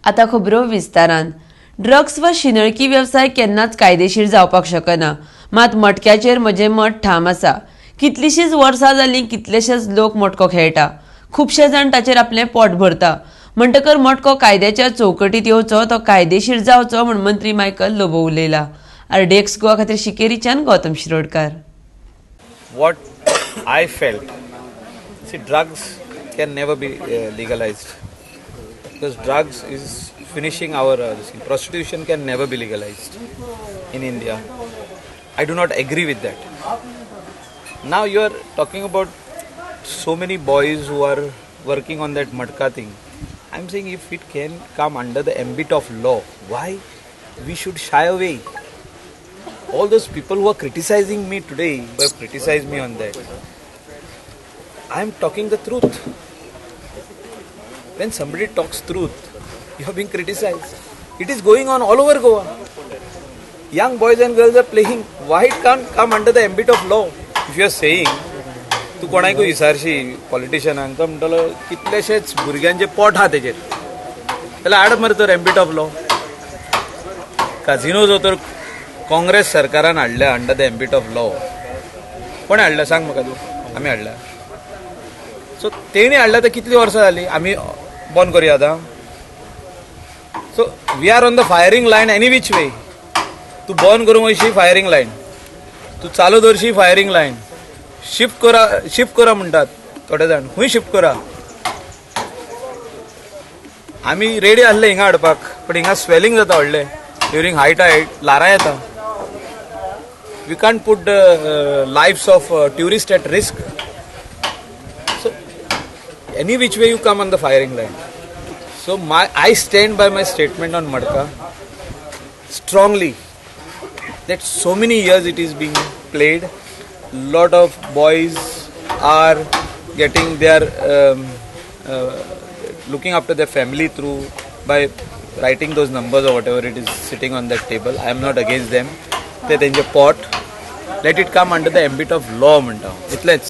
आता खबरो विस्तारान. ड्रग्स वा शिनळकी व्यवसाय केन्नाच कायदेशीर जावपाक शकना. मात मटक्याचेर म्हजें मत ठाम आसा. कितलीशींच वर्सां जालीं कितलेशेच लोक मटको खेळटा. खुबशे जाण ताचेर आपलें पोट भरता. म्हणटकर मटको कायद्याच्या चौकटीत येवचो, तो कायदेशीर जावचो म्हूण मंत्री मायकल लोबो उलयला. RDX गोवा खातीर शिकेरीच्यान Gautam Shirodkar. What I felt, see, drugs can never be legalized because drugs is finishing our prostitution can never be legalized in India. I do not agree with that. Now you are talking about so many boys who are working on that matka thing. I'm saying if it can come under the ambit of law, why we should shy away? All those people who are criticizing me today, who have criticized me on that, I am talking the truth. When somebody talks truth, you are being criticized. It is going on all over Goa. Young boys and girls are playing. Why it can't come under the ambit of law? If you are saying, तू कोणाक विचारशी पॉलिटिशियनांक म्हणटलो कितलेशेच भुरग्यांचे pot आहा तेजेर जाल्यार हाड मरे तर एम्बिट ऑफ लॉ. काझिनो जो तर काँग्रेस सरकारान हाडल्या under the ambit of law. कोणे हाडल्या सांग म्हाका तूं? आमी हाडल्या. सो तेणी हाडल्या तर कितलीं वर्सां जालीं? आमी बंद करुया आतां. So we are on the firing line any which way. तूं बंद करूंक वयशी फायरींग लायन, तूं चालू दवरशी फायरींग लायन. शिफ्ट करा म्हणटात थोडे जाण. खंय शिफ्ट करा? आमी रेडी आसले हिंगा हाडपाक, पण हिंगा स्वेलिंग जाता व्हडलें ड्युरींग हाय टायड, लारां येता. We can't put the lives of tourists at risk. So any which way you come on the firing line. So I stand by my statement on Madka strongly that so many years it is being played. Lot of boys are getting their looking after their family through by writing those numbers or whatever it is sitting on that table. I am not against them. They pot. Let it come under the ambit of law. Itleच.